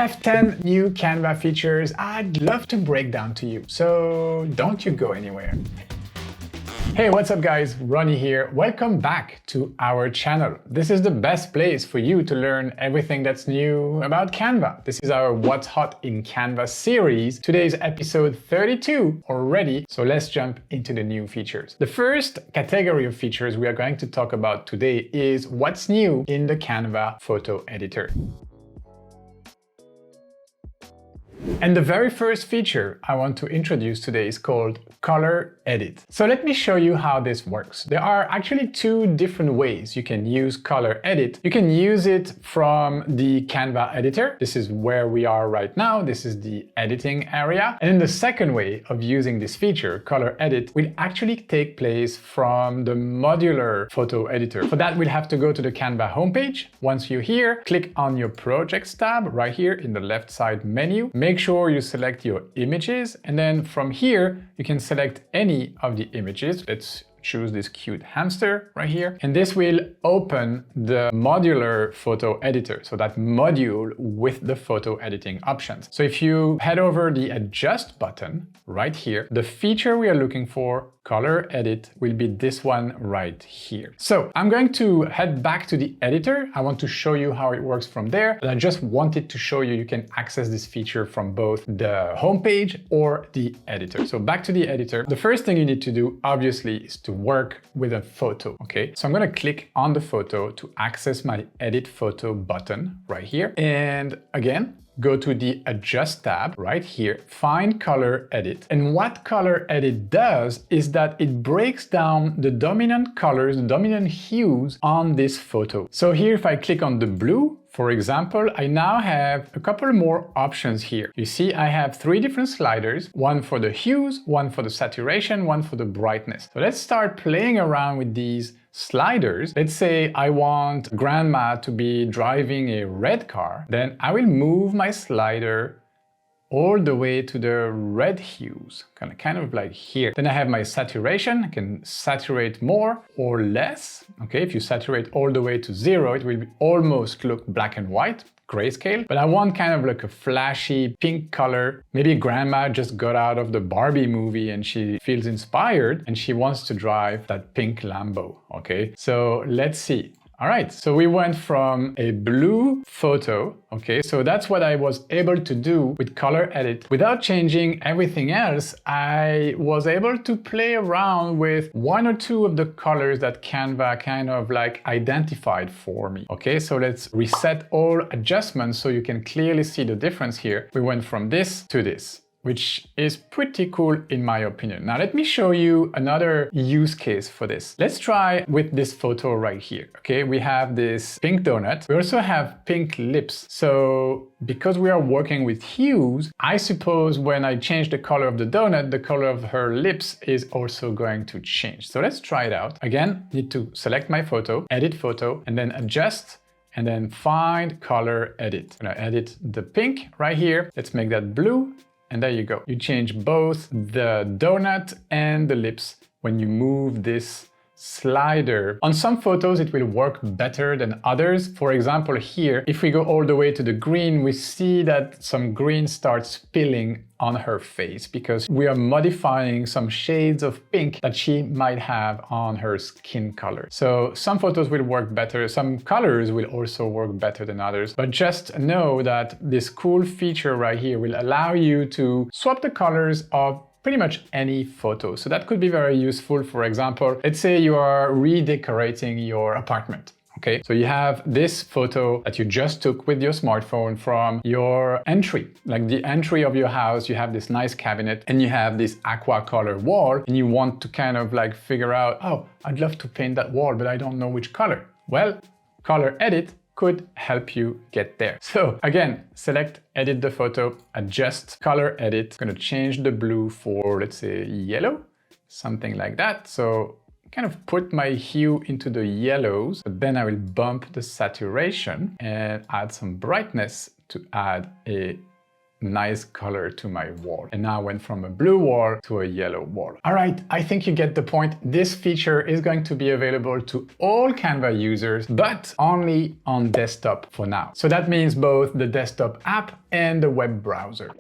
have 10 new Canva features I'd love to break down to you, so don't you go anywhere. Hey, what's up guys? Ronnie here. Welcome back to our channel. This is the best place for you to learn everything that's new about Canva. This is our What's Hot in Canva series. Today is episode 32 already, so let's jump into the new features. The first category of features we are going to talk about today is what's new in the Canva Photo Editor. And the very first feature I want to introduce today is called Color Edit. So let me show you how this works. There are actually two different ways you can use Color Edit. You can use it from the Canva editor. This is where we are right now. This is the editing area. And then the second way of using this feature, Color Edit, will actually take place from the modular photo editor. For that, we'll have to go to the Canva homepage. Once you're here, click on your Projects tab right here in the left side menu. Make sure you select your images, and then from here you can select any of the images. Let's choose this cute hamster right here, and this will open the modular photo editor, so that module with the photo editing options. So if you head over the Adjust button right here, the feature we are looking for, Color Edit, will be this one right here. So I'm going to head back to the editor. I want to show you how it works from there, but I just wanted to show you can access this feature from both the homepage or the editor. So back to the editor. The first thing you need to do, obviously, is to work with a photo, okay? So I'm gonna click on the photo to access my Edit Photo button right here. And again, go to the Adjust tab right here, find Color Edit. And what Color Edit does is that it breaks down the dominant colors, the dominant hues on this photo. So here, if I click on the blue, for example, I now have a couple more options here. You see, I have three different sliders, one for the hues, one for the saturation, one for the brightness. So let's start playing around with these sliders. Let's say I want grandma to be driving a red car. Then I will move my slider all the way to the red hues, kind of like here. Then I have my saturation. I can saturate more or less. Okay, if you saturate all the way to 0, it will almost look black and white, grayscale. But I want kind of like a flashy pink color. Maybe grandma just got out of the Barbie movie and she feels inspired and she wants to drive that pink Lambo. Okay, so let's see. All right, so we went from a blue photo, okay, so that's what I was able to do with Color Edit. Without changing everything else, I was able to play around with one or two of the colors that Canva kind of like identified for me. Okay, so let's reset all adjustments so you can clearly see the difference here. We went from this to this, which is pretty cool in my opinion. Now let me show you another use case for this. Let's try with this photo right here. Okay, we have this pink donut. We also have pink lips. So because we are working with hues, I suppose when I change the color of the donut, the color of her lips is also going to change. So let's try it out. Again, need to select my photo, edit photo, and then adjust, and then find Color Edit. I'm gonna edit the pink right here. Let's make that blue. And there you go. You change both the donut and the lips when you move this slider. On some photos, it will work better than others. For example, here, if we go all the way to the green, we see that some green starts spilling on her face because we are modifying some shades of pink that she might have on her skin color. So some photos will work better, some colors will also work better than others, but just know that this cool feature right here will allow you to swap the colors of pretty much any photo. So that could be very useful. For example, let's say you are redecorating your apartment. Okay, so you have this photo that you just took with your smartphone from your entry, like the entry of your house. You have this nice cabinet and you have this aqua color wall and you want to kind of like figure out, oh, I'd love to paint that wall, but I don't know which color. Well, Color Edit could help you get there. So again, select, edit the photo, adjust, Color Edit. I'm gonna change the blue for, let's say, yellow, something like that. So kind of put my hue into the yellows, but then I will bump the saturation and add some brightness to add a nice color to my wall. And now I went from a blue wall to a yellow wall. All right, I think you get the point. This feature is going to be available to all Canva users, but only on desktop for now. So that means both the desktop app and the web browser.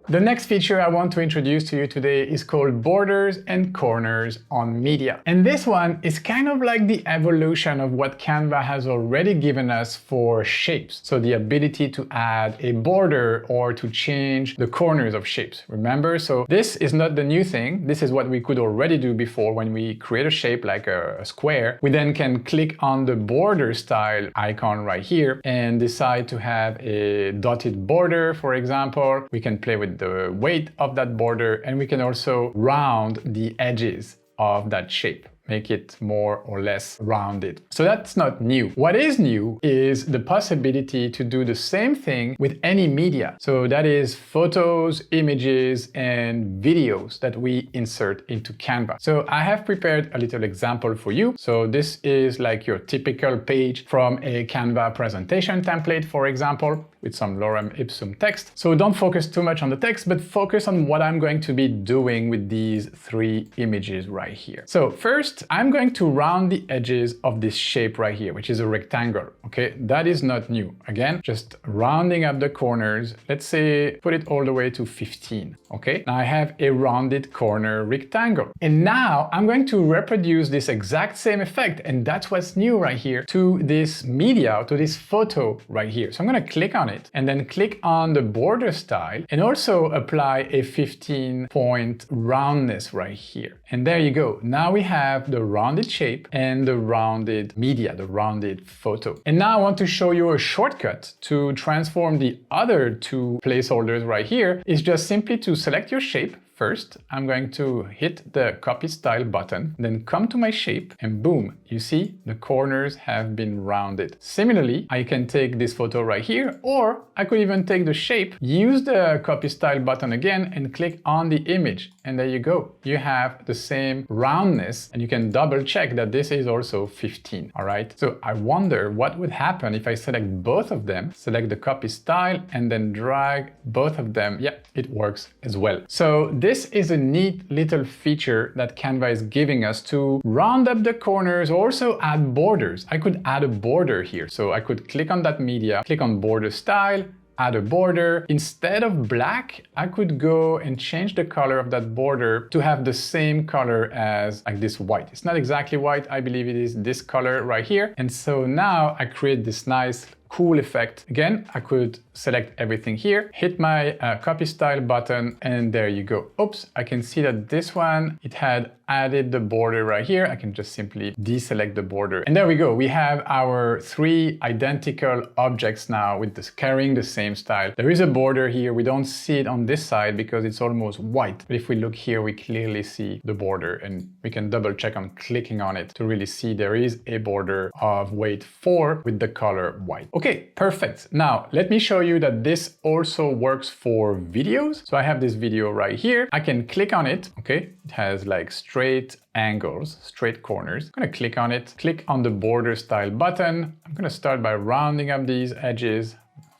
The next feature I want to introduce to you today is called borders and corners on media. And this one is kind of like the evolution of what Canva has already given us for shapes. So the ability to add a border or to change the corners of shapes. Remember? So this is not the new thing. This is what we could already do before when we create a shape like a square. We then can click on the border style icon right here and decide to have a dotted border, for example. We can play with the weight of that border, and we can also round the edges of that shape, make it more or less rounded. So that's not new. What is new is the possibility to do the same thing with any media. So that is photos, images, and videos that we insert into Canva. So I have prepared a little example for you. So this is like your typical page from a Canva presentation template, for example, with some lorem ipsum text. So don't focus too much on the text, but focus on what I'm going to be doing with these three images right here. So first, I'm going to round the edges of this shape right here, which is a rectangle, okay? That is not new. Again, just rounding up the corners. Let's say, put it all the way to 15, okay? Now I have a rounded corner rectangle. And now I'm going to reproduce this exact same effect, and that's what's new right here, to this media, to this photo right here. So I'm gonna click on it, and then click on the border style and also apply a 15-point roundness right here. And there you go. Now we have the rounded shape and the rounded media, the rounded photo. And now I want to show you a shortcut to transform the other two placeholders right here. Is just simply to select your shape. First, I'm going to hit the copy style button, then come to my shape, and boom, you see the corners have been rounded. Similarly, I can take this photo right here, or I could even take the shape, use the copy style button again, and click on the image. And there you go. You have the same roundness, and you can double check that this is also 15, all right? So I wonder what would happen if I select both of them, select the copy style, and then drag both of them. Yeah, it works as well. So this is a neat little feature that Canva is giving us to round up the corners, also add borders. I could add a border here. So I could click on that media, click on border style, add a border. Instead of black, I could go and change the color of that border to have the same color as like this white. It's not exactly white. I believe it is this color right here. And so now I create this nice cool effect. Again, I could select everything here, hit my copy style button, and there you go. Oops, I can see that this one, it had added the border right here. I can just simply deselect the border. And there we go. We have our three identical objects now with this carrying the same style. There is a border here. We don't see it on this side because it's almost white. But if we look here, we clearly see the border, and we can double check on clicking on it to really see there is a border of weight 4 with the color white. Okay, perfect. Now let me show you that this also works for videos. So I have this video right here. I can click on it. Okay, it has like straight angles, straight corners. I'm gonna click on it, click on the border style button. I'm gonna start by rounding up these edges,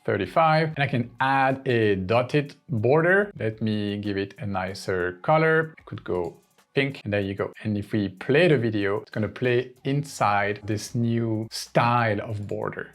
35, and I can add a dotted border. Let me give it a nicer color. It could go pink, and there you go. And if we play the video, it's gonna play inside this new style of border.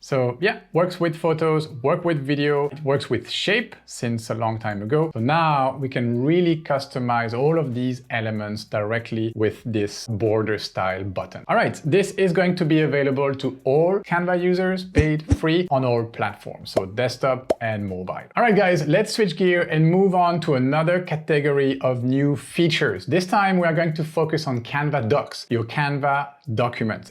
So yeah, works with photos, work with video, it works with shape since a long time ago. So now we can really customize all of these elements directly with this border style button. All right, this is going to be available to all Canva users, paid, free on all platforms, so desktop and mobile. All right, guys, let's switch gear and move on to another category of new features. This time we are going to focus on Canva Docs, your Canva document.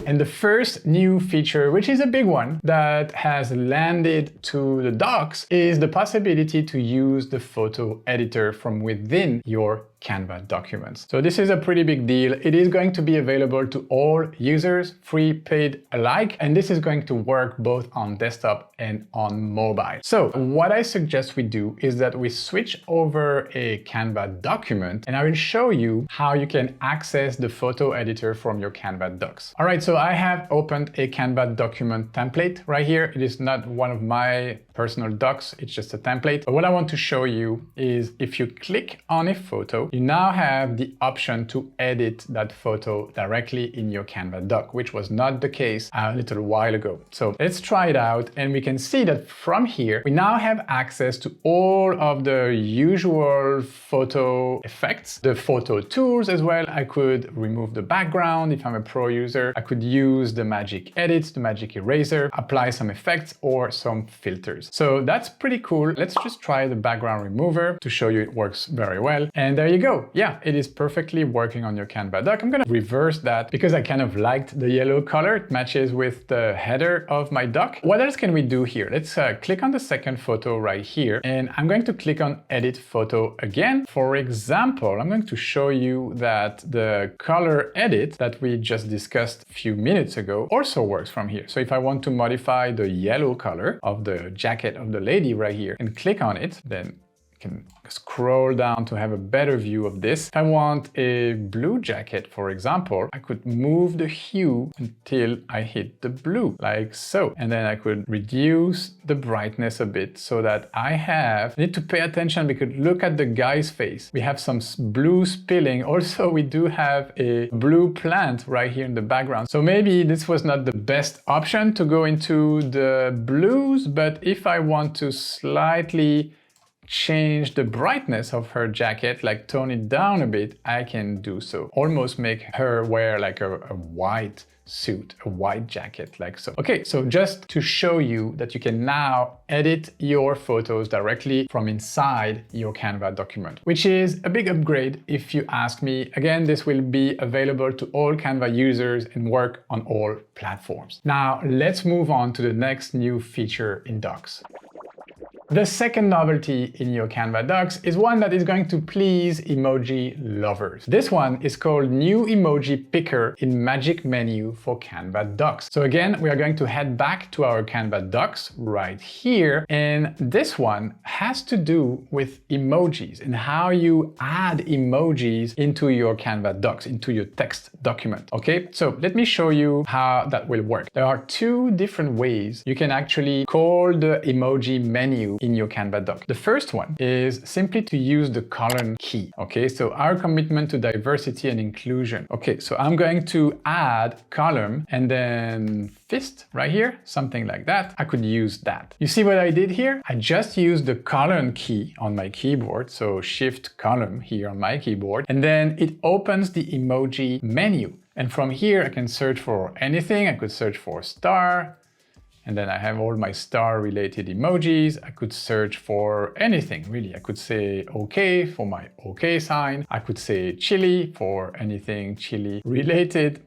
And the first new feature, which is a big one that has landed to the docs, is the possibility to use the photo editor from within your Canva documents. So this is a pretty big deal. It is going to be available to all users, free, paid alike, and this is going to work both on desktop and on mobile. So what I suggest we do is that we switch over a Canva document, and I will show you how you can access the photo editor from your Canva docs. All right, so I have opened a Canva document template right here. It is not one of my personal docs, it's just a template. But what I want to show you is if you click on a photo, you now have the option to edit that photo directly in your Canva doc, which was not the case a little while ago. So let's try it out, and we can see that from here, we now have access to all of the usual photo effects, the photo tools as well. I could remove the background if I'm a pro user. I could use the magic edits, the magic eraser, apply some effects or some filters. So that's pretty cool. Let's just try the background remover to show you it works very well. And there you go. Yeah, it is perfectly working on your Canva doc. I'm gonna reverse that because I kind of liked the yellow color. It matches with the header of my doc. What else can we do here? Let's click on the second photo right here, and I'm going to click on edit photo again. For example, I'm going to show you that the color edit that we just discussed a few minutes ago also works from here. So if I want to modify the yellow color of the jacket of the lady right here and click on it, then can scroll down to have a better view of this. If I want a blue jacket, for example, I could move the hue until I hit the blue, like so. And then I could reduce the brightness a bit so that I need to pay attention because look at the guy's face. We have some blue spilling. Also, we do have a blue plant right here in the background. So maybe this was not the best option to go into the blues, but if I want to slightly change the brightness of her jacket, like tone it down a bit, I can do so. Almost make her wear like a white suit, a white jacket, like so. Okay, so just to show you that you can now edit your photos directly from inside your Canva document, which is a big upgrade if you ask me. Again, this will be available to all Canva users and work on all platforms. Now, let's move on to the next new feature in Docs. The second novelty in your Canva docs is one that is going to please emoji lovers. This one is called New Emoji Picker in Magic Menu for Canva Docs. So again, we are going to head back to our Canva docs right here. And this one has to do with emojis and how you add emojis into your Canva docs, into your text document. Okay, so let me show you how that will work. There are two different ways you can actually call the emoji menu in your Canva doc. The first one is simply to use the colon key. Okay, so our commitment to diversity and inclusion. Okay, so I'm going to add column and then fist right here, something like that. I could use that. You see what I did here? I just used the colon key on my keyboard, so shift column here on my keyboard, and then it opens the emoji menu. And from here, I can search for anything. I could search for star, and then I have all my star related emojis. I could search for anything, really. I could say okay for my okay sign. I could say chili for anything chili related.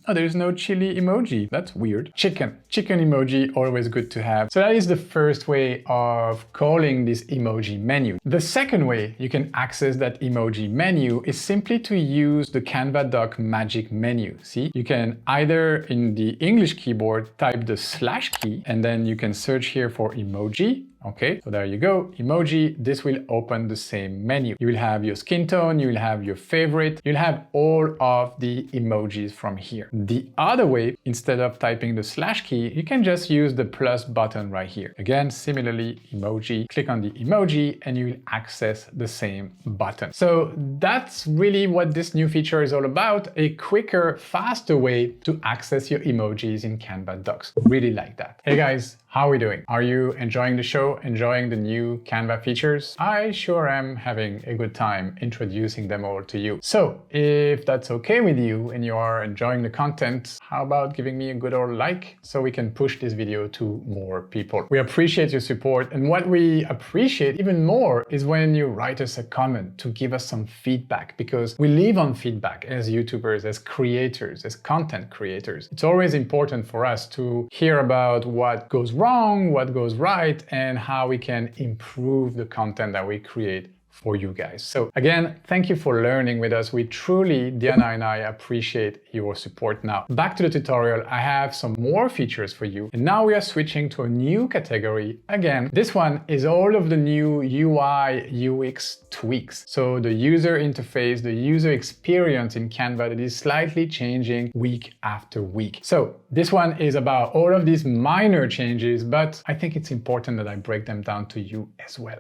Oh, there's no chili emoji. That's weird. Chicken emoji, always good to have. So that is the first way of calling this emoji menu. The second way you can access that emoji menu is simply to use the Canva Doc magic menu. See, you can either in the English keyboard type the slash key, and then you can search here for emoji. Okay, so there you go, emoji. This will open the same menu. You will have your skin tone, you will have your favorite, you'll have all of the emojis from here. The other way, instead of typing the slash key, you can just use the plus button right here. Again, similarly, emoji, click on the emoji and you will access the same button. So that's really what this new feature is all about, a quicker, faster way to access your emojis in Canva Docs. Really like that. Hey guys, how are we doing? Are you enjoying the show, enjoying the new Canva features? I sure am having a good time introducing them all to you. So if that's okay with you and you are enjoying the content, how about giving me a good old like so we can push this video to more people? We appreciate your support, and what we appreciate even more is when you write us a comment to give us some feedback, because we live on feedback as YouTubers, as creators, as content creators. It's always important for us to hear about what goes wrong, what goes right, and how we can improve the content that we create for you guys. So again, thank you for learning with us. We truly, Diana and I, appreciate your support. Now, back to the tutorial. I have some more features for you. And now we are switching to a new category. Again, this one is all of the new UI, UX tweaks. So the user interface, the user experience in Canva that is slightly changing week after week. So this one is about all of these minor changes, but I think it's important that I break them down to you as well.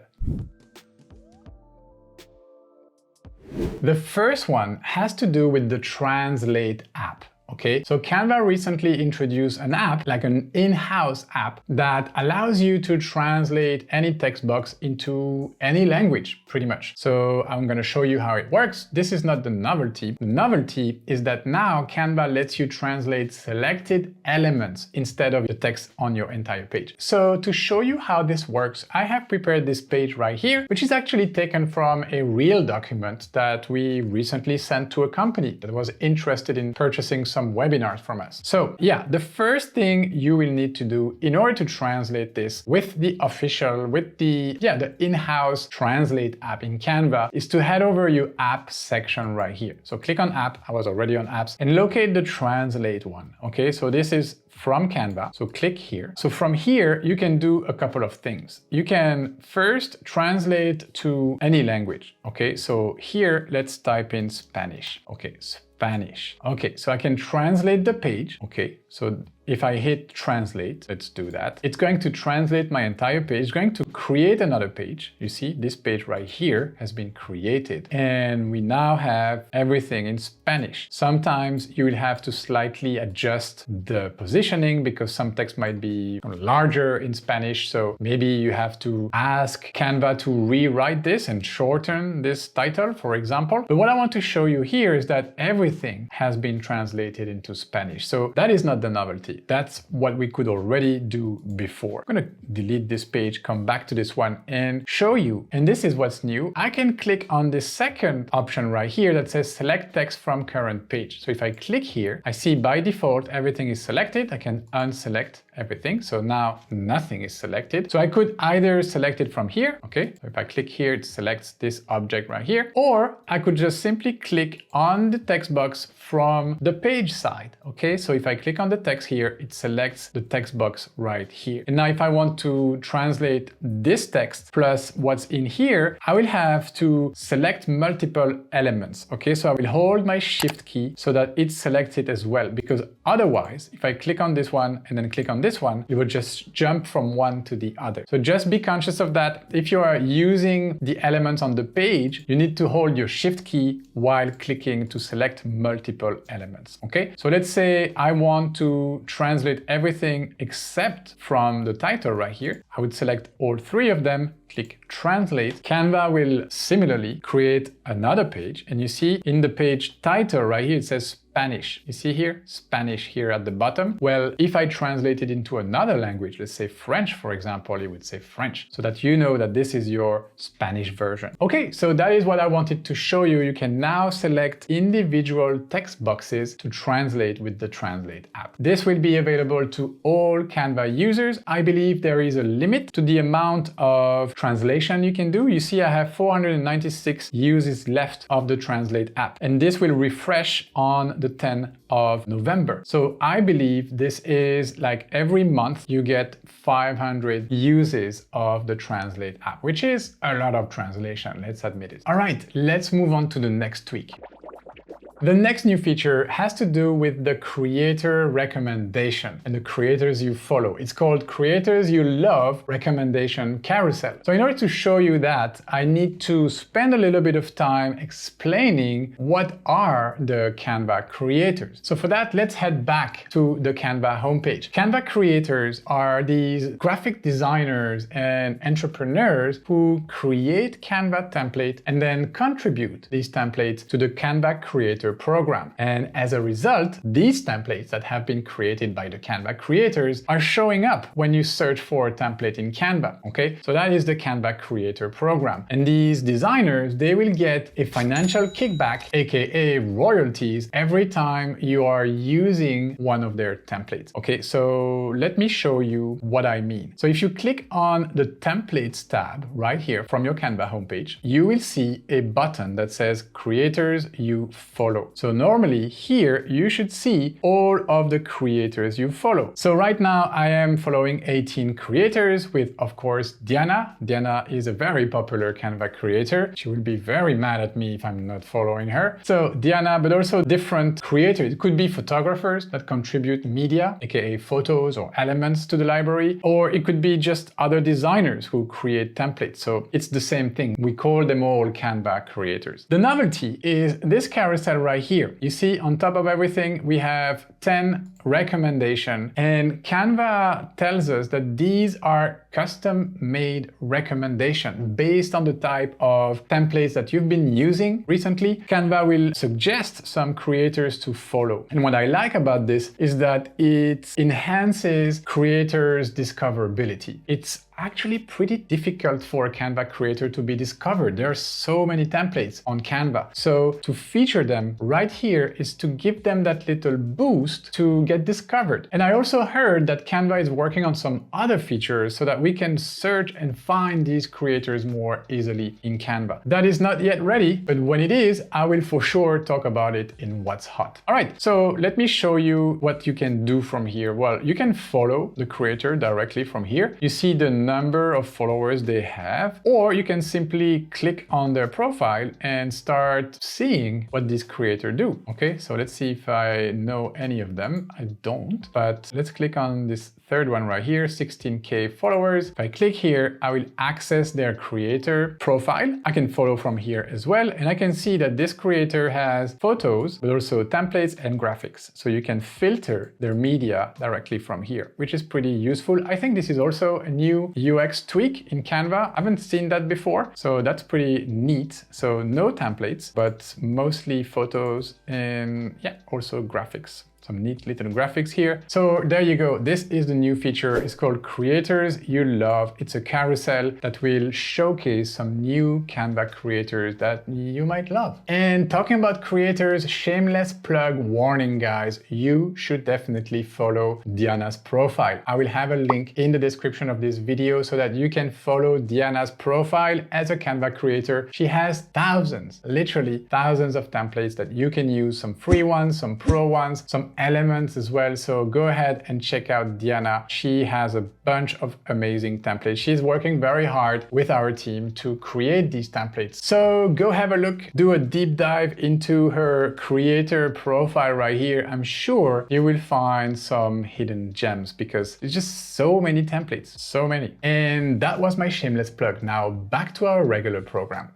The first one has to do with the Translate app. Okay, so Canva recently introduced an app, like an in-house app, that allows you to translate any text box into any language, pretty much. So I'm going to show you how it works. This is not the novelty. The novelty is that now Canva lets you translate selected elements instead of the text on your entire page. So to show you how this works, I have prepared this page right here, which is actually taken from a real document that we recently sent to a company that was interested in purchasing some webinars from us. So yeah, the first thing you will need to do in order to translate this with the in-house Translate app in Canva is to head over your app section right here. So click on app, I was already on apps, and locate the Translate one. Okay, so this is from Canva. So click here. So from here, you can do a couple of things. You can first translate to any language. Okay, so here, let's type in Spanish. Okay, Spanish. Okay, so I can translate the page. Okay, so if I hit translate, let's do that. It's going to translate my entire page. It's going to create another page. You see, this page right here has been created. And we now have everything in Spanish. Sometimes you will have to slightly adjust the positioning because some text might be larger in Spanish. So maybe you have to ask Canva to rewrite this and shorten this title, for example. But what I want to show you here is that everything has been translated into Spanish. So that is not the novelty. That's what we could already do before. I'm going to delete this page, come back to this one and show you. And this is what's new. I can click on the second option right here that says select text from current page. So if I click here, I see by default everything is selected. I can unselect everything. So now nothing is selected. So I could either select it from here. Okay. So if I click here, it selects this object right here, or I could just simply click on the text box from the page side. Okay. So if I click on the text here, it selects the text box right here. And now if I want to translate this text plus what's in here, I will have to select multiple elements. Okay. So I will hold my shift key so that it's selected as well, because otherwise, if I click on this one and then click on this one, it will just jump from one to the other. So just be conscious of that. If you are using the elements on the page, you need to hold your shift key while clicking to select multiple elements. Okay. So let's say I want to translate everything except from the title right here. I would select all three of them, click translate. Canva will similarly create another page, and you see in the page title right here, it says Spanish. You see here, Spanish here at the bottom. Well, if I translate it into another language, let's say French, for example, it would say French, so that you know that this is your Spanish version. Okay, so that is what I wanted to show you. You can now select individual text boxes to translate with the Translate app. This will be available to all Canva users. I believe there is a limit to the amount of translation you can do. You see, I have 496 uses left of the Translate app, and this will refresh on the 10th of November. So I believe this is like every month you get 500 uses of the Translate app, which is a lot of translation, let's admit it. All right, let's move on to the next tweak. The next new feature has to do with the creator recommendation and the creators you follow. It's called Creators You Love Recommendation Carousel. So in order to show you that, I need to spend a little bit of time explaining what are the Canva creators. So for that, let's head back to the Canva homepage. Canva creators are these graphic designers and entrepreneurs who create Canva templates and then contribute these templates to the Canva creator Creator program. And as a result, these templates that have been created by the Canva creators are showing up when you search for a template in Canva, okay? So that is the Canva Creator program. And these designers, they will get a financial kickback, aka royalties, every time you are using one of their templates. Okay, so let me show you what I mean. So if you click on the Templates tab right here from your Canva homepage, you will see a button that says Creators You Follow. So normally here you should see all of the creators you follow. So right now I am following 18 creators with, of course, Diana. Diana is a very popular Canva creator. She will be very mad at me if I'm not following her. So Diana, but also different creators. It could be photographers that contribute media, aka photos or elements to the library, or it could be just other designers who create templates. So it's the same thing. We call them all Canva creators. The novelty is this carousel right here. You see on top of everything, we have 10 recommendations, and Canva tells us that these are custom-made recommendations based on the type of templates that you've been using recently. Canva will suggest some creators to follow. And what I like about this is that it enhances creators' discoverability. It's actually pretty difficult for a Canva creator to be discovered. There are so many templates on Canva. So to feature them right here is to give them that little boost to get discovered. And I also heard that Canva is working on some other features so that we can search and find these creators more easily in Canva. That is not yet ready, but when it is, I will for sure talk about it in What's Hot. All right, so let me show you what you can do from here. Well, you can follow the creator directly from here. You see the number of followers they have, or you can simply click on their profile and start seeing what these creators do. Okay, so let's see if I know any of them. I don't, but let's click on this third one right here, 16K followers. If I click here, I will access their creator profile. I can follow from here as well, and I can see that this creator has photos, but also templates and graphics. So you can filter their media directly from here, which is pretty useful. I think this is also a new UX tweak in Canva. I haven't seen that before, so that's pretty neat. So no templates, but mostly photos and yeah, also graphics. Some neat little graphics here. So there you go. This is the new feature. It's called Creators You Love. It's a carousel that will showcase some new Canva creators that you might love. And talking about creators, shameless plug warning, guys. You should definitely follow Diana's profile. I will have a link in the description of this video so that you can follow Diana's profile as a Canva creator. She has thousands, literally thousands of templates that you can use, some free ones, some pro ones, some elements as well. So go ahead and check out Diana. She has a bunch of amazing templates. She's working very hard with our team to create these templates. So go have a look, do a deep dive into her creator profile right here. I'm sure you will find some hidden gems because there's just so many templates, so many. And that was my shameless plug. Now back to our regular program.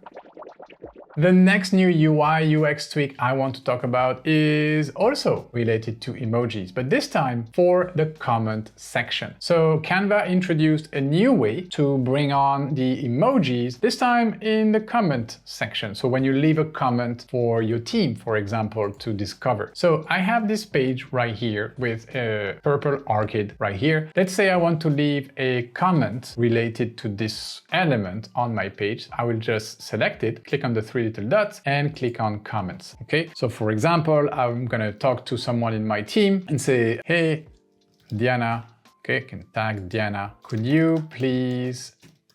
The next new UI UX tweak I want to talk about is also related to emojis, but this time for the comment section. So Canva introduced a new way to bring on the emojis, this time in the comment section. So when you leave a comment for your team, for example, to discover. So I have this page right here with a purple orchid right here. Let's say I want to leave a comment related to this element on my page. I will just select it, click on the three little dots and click on comments. Okay, so for example, I'm gonna talk to someone in my team and say, hey, Diana, okay, can tag Diana. Could you please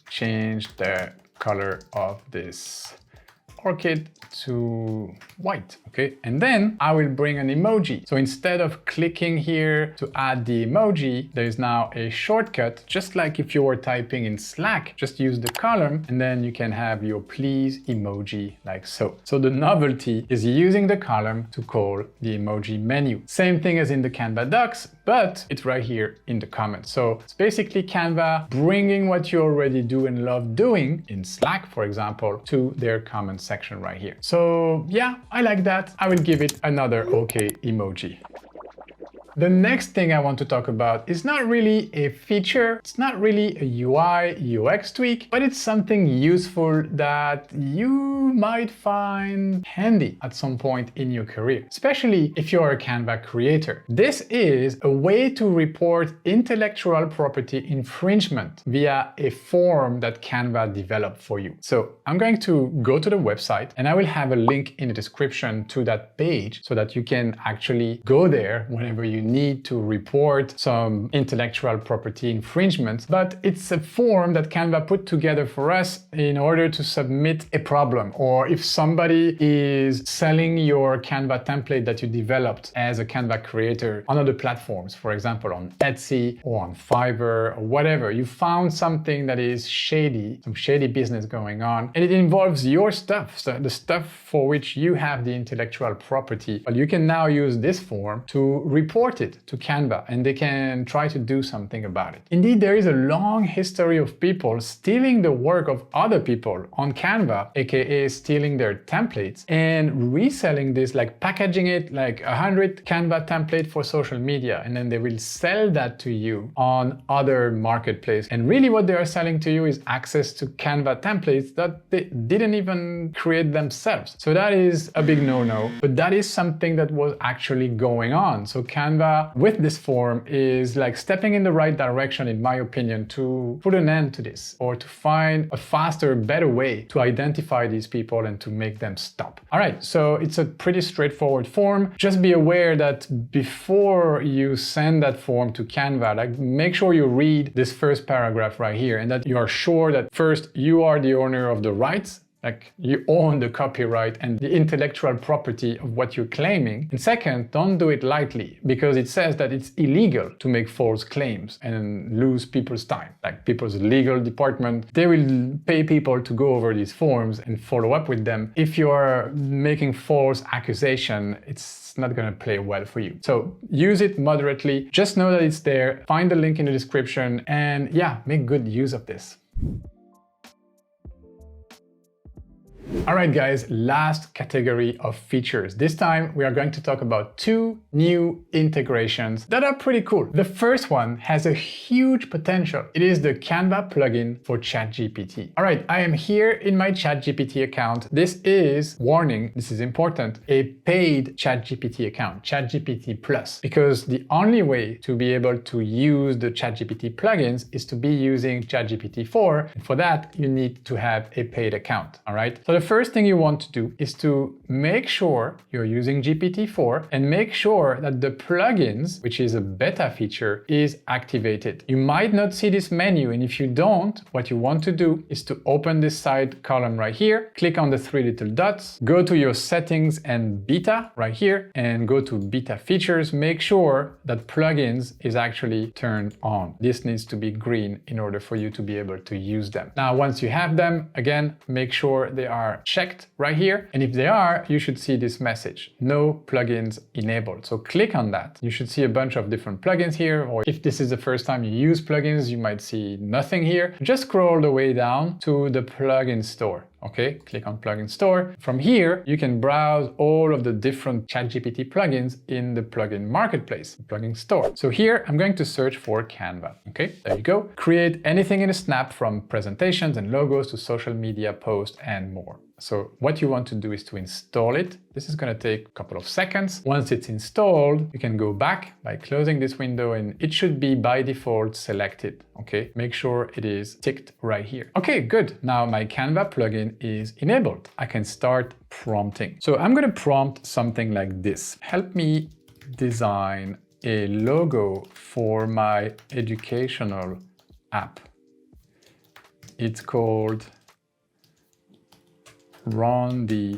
change the color of this orchid to white, okay? And then I will bring an emoji. So instead of clicking here to add the emoji, there is now a shortcut, just like if you were typing in Slack, just use the column and then you can have your please emoji like so. So the novelty is using the column to call the emoji menu. Same thing as in the Canva Docs, but it's right here in the comments. So it's basically Canva bringing what you already do and love doing in Slack, for example, to their comment section right here. So yeah, I like that. I will give it another okay emoji. The next thing I want to talk about is not really a feature, it's not really a UI, UX tweak, but it's something useful that you might find handy at some point in your career, especially if you're a Canva creator. This is a way to report intellectual property infringement via a form that Canva developed for you. So I'm going to go to the website and I will have a link in the description to that page so that you can actually go there whenever you need to report some intellectual property infringements. But it's a form that Canva put together for us in order to submit a problem, or if somebody is selling your Canva template that you developed as a Canva creator on other platforms, for example on Etsy or on Fiverr or whatever, you found something that is shady, some shady business going on, and it involves your stuff, so the stuff for which you have the intellectual property. Well, you can now use this form to report it to Canva and they can try to do something about it. Indeed, there is a long history of people stealing the work of other people on Canva, aka stealing their templates and reselling this, like packaging it like 100 Canva template for social media, and then they will sell that to you on other marketplace. And really what they are selling to you is access to Canva templates that they didn't even create themselves. So that is a big no-no, but that is something that was actually going on. So Canva with this form is like stepping in the right direction, in my opinion, to put an end to this, or to find a faster, better way to identify these people and to make them stop. All right, so it's a pretty straightforward form. Just be aware that before you send that form to Canva, like make sure you read this first paragraph right here and that you are sure that first you are the owner of the rights, like you own the copyright and the intellectual property of what you're claiming. And second, don't do it lightly, because it says that it's illegal to make false claims and lose people's time. Like people's legal department, they will pay people to go over these forms and follow up with them. If you're making false accusation, it's not going to play well for you. So use it moderately. Just know that it's there. Find the link in the description and yeah, make good use of this. Alright guys, last category of features. This time we are going to talk about two new integrations that are pretty cool. The first one has a huge potential. It is the Canva plugin for ChartGPT. Alright, I am here in my ChartGPT account. This is, warning, this is important, a paid ChartGPT account, ChartGPT Plus, because the only way to be able to use the ChartGPT plugins is to be using ChartGPT 4. And for that, you need to have a paid account. Alright, so the first thing you want to do is to make sure you're using GPT-4 and make sure that the plugins, which is a beta feature, is activated. You might not see this menu, and if you don't, what you want to do is to open this side column right here, click on the three little dots, go to your settings and beta right here, and go to beta features. Make sure that plugins is actually turned on. This needs to be green in order for you to be able to use them. Now, once you have them, again, make sure they are checked right here. And if they are, you should see this message, no plugins enabled. So click on that. You should see a bunch of different plugins here, or if this is the first time you use plugins, you might see nothing here. Just scroll the way down to the plugin store. Okay, click on plugin store. From here, you can browse all of the different ChatGPT plugins in the plugin marketplace, plugin store. So here, I'm going to search for Canva. Okay, there you go. Create anything in a snap, from presentations and logos to social media posts and more. So what you want to do is to install it. This is going to take a couple of seconds. Once it's installed, you can go back by closing this window and it should be by default selected. Okay, make sure it is ticked right here. Okay, good. Now my Canva plugin is enabled. I can start prompting. So I'm going to prompt something like this. Help me design a logo for my educational app. It's called Run the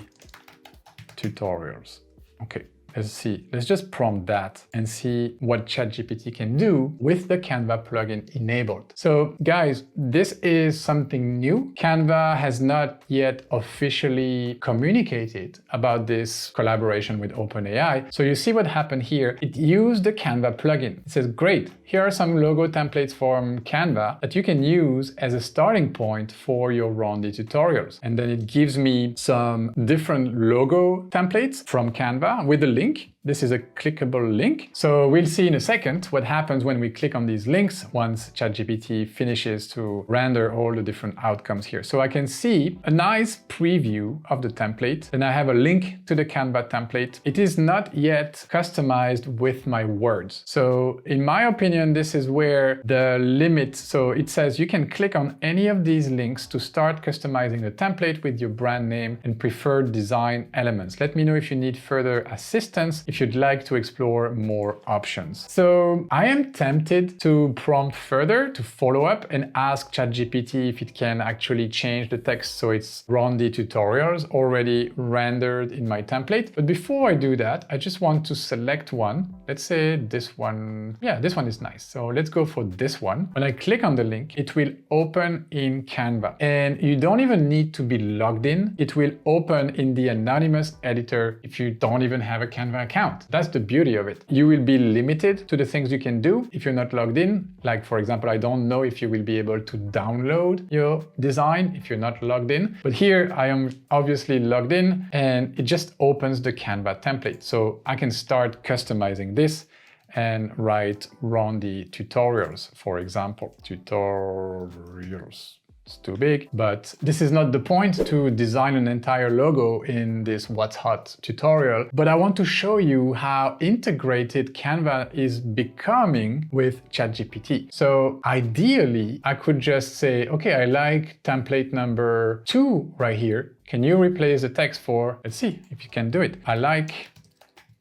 Tutorials. Okay, let's see. Let's just prompt that and see what ChatGPT can do with the Canva plugin enabled. So guys, this is something new. Canva has not yet officially communicated about this collaboration with OpenAI. So you see what happened here. It used the Canva plugin. It says, great, here are some logo templates from Canva that you can use as a starting point for your Run the Tutorials. And then it gives me some different logo templates from Canva with a link. This is a clickable link. So we'll see in a second what happens when we click on these links once ChatGPT finishes to render all the different outcomes here. So I can see a nice preview of the template, and I have a link to the Canva template. It is not yet customized with my words. So in my opinion, this is where the limit, so it says you can click on any of these links to start customizing the template with your brand name and preferred design elements. Let me know if you need further assistance, if you'd like to explore more options. So I am tempted to prompt further, to follow up and ask ChatGPT if it can actually change the text so it's run the tutorials already rendered in my template. But before I do that, I just want to select one. Let's say this one. Yeah, this one is nice. So let's go for this one. When I click on the link, it will open in Canva. And you don't even need to be logged in. It will open in the anonymous editor if you don't even have a Canva account. That's the beauty of it. You will be limited to the things you can do if you're not logged in. Like for example, I don't know if you will be able to download your design if you're not logged in. But here I am obviously logged in and it just opens the Canva template. So I can start customizing this and run the tutorials, for example. Tutorials. It's too big, but this is not the point to design an entire logo in this What's Hot tutorial, but I want to show you how integrated Canva is becoming with ChatGPT. So ideally, I could just say, okay, I like template number 2 right here. Can you replace the text for, let's see if you can do it. I like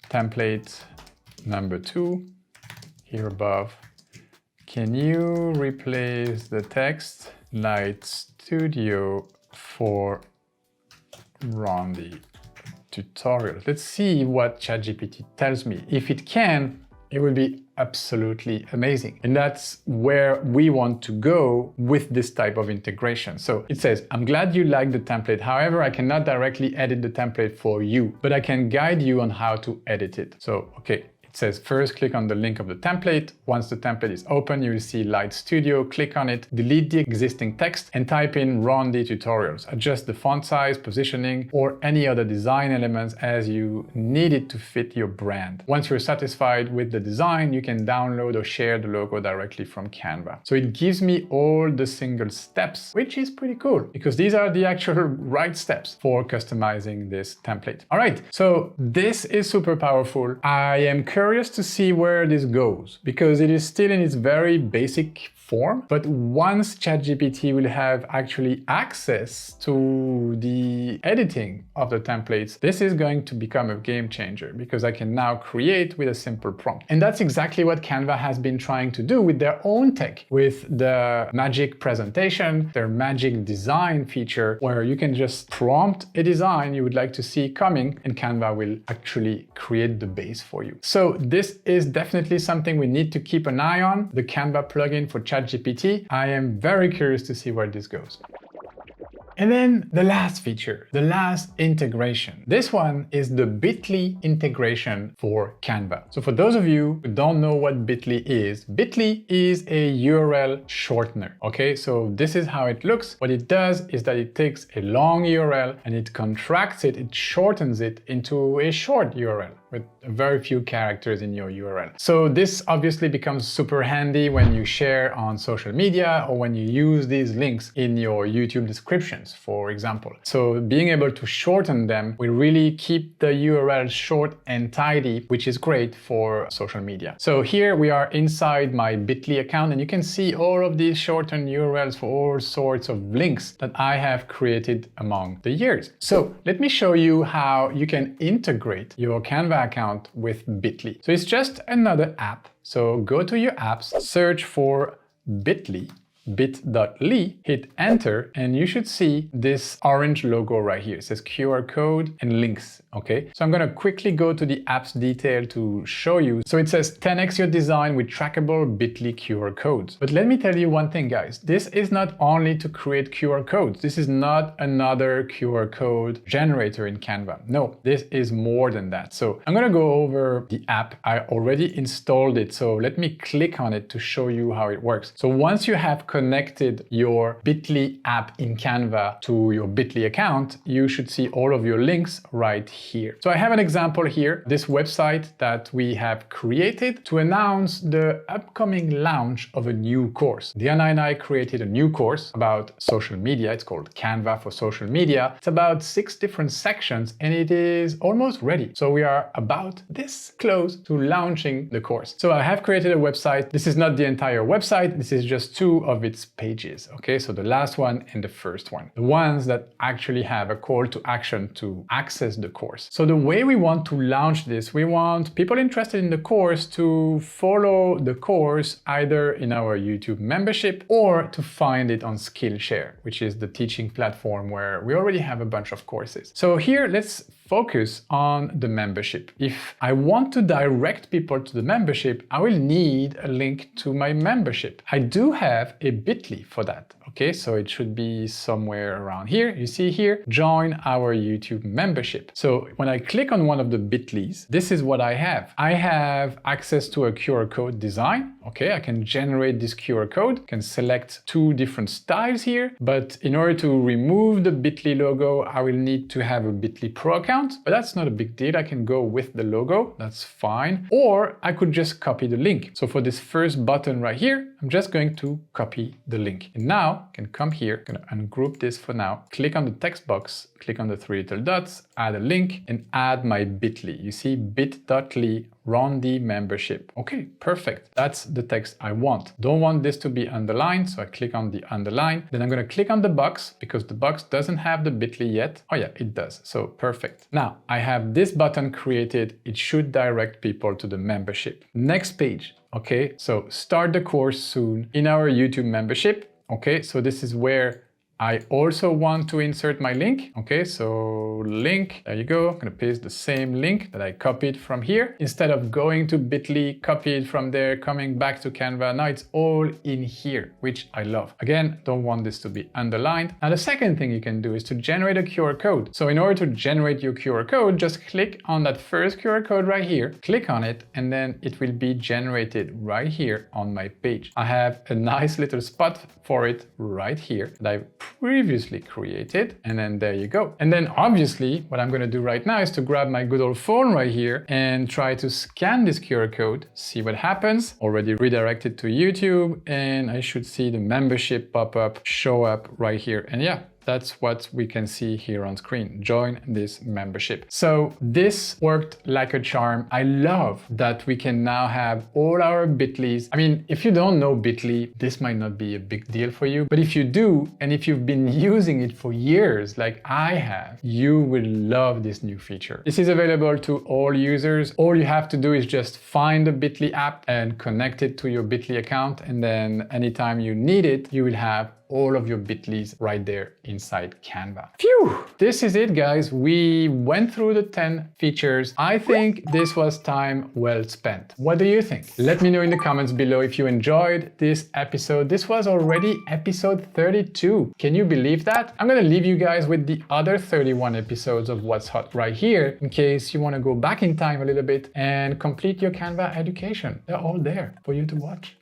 template number 2 here above. Can you replace the text Light Studio for run the tutorial? Let's see what ChatGPT tells me. If it can, it will be absolutely amazing. And that's where we want to go with this type of integration. So it says, I'm glad you like the template. However, I cannot directly edit the template for you, but I can guide you on how to edit it. So, okay. It says first click on the link of the template. Once the template is open, you will see Light Studio. Click on it, delete the existing text and type in run the tutorials. Adjust the font size, positioning, or any other design elements as you need it to fit your brand. Once you're satisfied with the design, you can download or share the logo directly from Canva. So it gives me all the single steps, which is pretty cool because these are the actual right steps for customizing this template. All right, so this is super powerful. I am curious to see where this goes because it is still in its very basic form, but once ChatGPT will have actually access to the editing of the templates, this is going to become a game changer because I can now create with a simple prompt. And that's exactly what Canva has been trying to do with their own tech, with the magic presentation, their magic design feature, where you can just prompt a design you would like to see coming and Canva will actually create the base for you. So this is definitely something we need to keep an eye on, the Canva plugin for ChatGPT. I am very curious to see where this goes. And then the last feature, the last integration. This one is the Bitly integration for Canva. So for those of you who don't know what Bitly is a URL shortener, okay? So this is how it looks. What it does is that it takes a long URL and it contracts it, it shortens it into a short URL with very few characters in your URL. So this obviously becomes super handy when you share on social media or when you use these links in your YouTube descriptions, for example. So being able to shorten them will really keep the URL short and tidy, which is great for social media. So here we are inside my Bitly account and you can see all of these shortened URLs for all sorts of links that I have created among the years. So let me show you how you can integrate your Canva account with Bitly. So it's just another app. So go to your apps, search for Bitly, bit.ly, hit enter, and you should see this orange logo right here. It says QR code and links, okay? So I'm gonna quickly go to the apps detail to show you. So it says 10x your design with trackable Bitly QR codes. But let me tell you one thing, guys. This is not only to create QR codes. This is not another QR code generator in Canva. No, this is more than that. So I'm gonna go over the app. I already installed it. So let me click on it to show you how it works. So once you have connected your Bitly app in Canva to your Bitly account, you should see all of your links right here. So I have an example here, this website that we have created to announce the upcoming launch of a new course. Diana and I created a new course about social media. It's called Canva for Social Media. It's about 6 different sections and it is almost ready. So we are about this close to launching the course. So I have created a website. This is not the entire website. This is just 2 of its pages. Okay, so the last one and the first one. The ones that actually have a call to action to access the course. So the way we want to launch this, we want people interested in the course to follow the course either in our YouTube membership or to find it on Skillshare, which is the teaching platform where we already have a bunch of courses. So here, let's focus on the membership. If I want to direct people to the membership, I will need a link to my membership. I do have a Bitly for that. Okay, so it should be somewhere around here. You see here, join our YouTube membership. So when I click on one of the Bitlys, this is what I have. I have access to a QR code design. Okay, I can generate this QR code, can select 2 different styles here, but in order to remove the Bitly logo, I will need to have a Bitly Pro account, but that's not a big deal. I can go with the logo, that's fine. Or I could just copy the link. So for this first button right here, I'm just going to copy the link. And now I can come here, I'm gonna ungroup this for now, click on the text box, click on the 3 little dots, add a link and add my Bitly. You see bit.ly Rondi membership. Okay, perfect. That's the text I want. Don't want this to be underlined, so I click on the underline. Then I'm going to click on the box because the box doesn't have the Bitly yet. Oh yeah, it does. So perfect. Now I have this button created. It should direct people to the membership. Next page. Okay, so start the course soon in our YouTube membership. Okay, so this is where I also want to insert my link. Okay, so link, there you go. I'm gonna paste the same link that I copied from here. Instead of going to Bitly, copy it from there, coming back to Canva, now it's all in here, which I love. Again, don't want this to be underlined. Now the second thing you can do is to generate a QR code. So in order to generate your QR code, just click on that first QR code right here, click on it, and then it will be generated right here on my page. I have a nice little spot for it right here that I've previously created, and then there you go. And then obviously what I'm going to do right now is to grab my good old phone right here and try to scan this QR code, see what happens. Already redirected to YouTube, and I should see the membership pop up, show up right here. And yeah, that's what we can see here on screen. Join this membership. So this worked like a charm. I love that we can now have all our Bitlys. I mean, if you don't know Bitly, this might not be a big deal for you, but if you do, and if you've been using it for years, like I have, you will love this new feature. This is available to all users. All you have to do is just find the Bitly app and connect it to your Bitly account. And then anytime you need it, you will have all of your Bitlys right there inside Canva. Phew! This is it, guys. We went through the 10 features. I think this was time well spent. What do you think? Let me know in the comments below if you enjoyed this episode. This was already episode 32. Can you believe that? I'm gonna leave you guys with the other 31 episodes of What's Hot right here in case you wanna go back in time a little bit and complete your Canva education. They're all there for you to watch.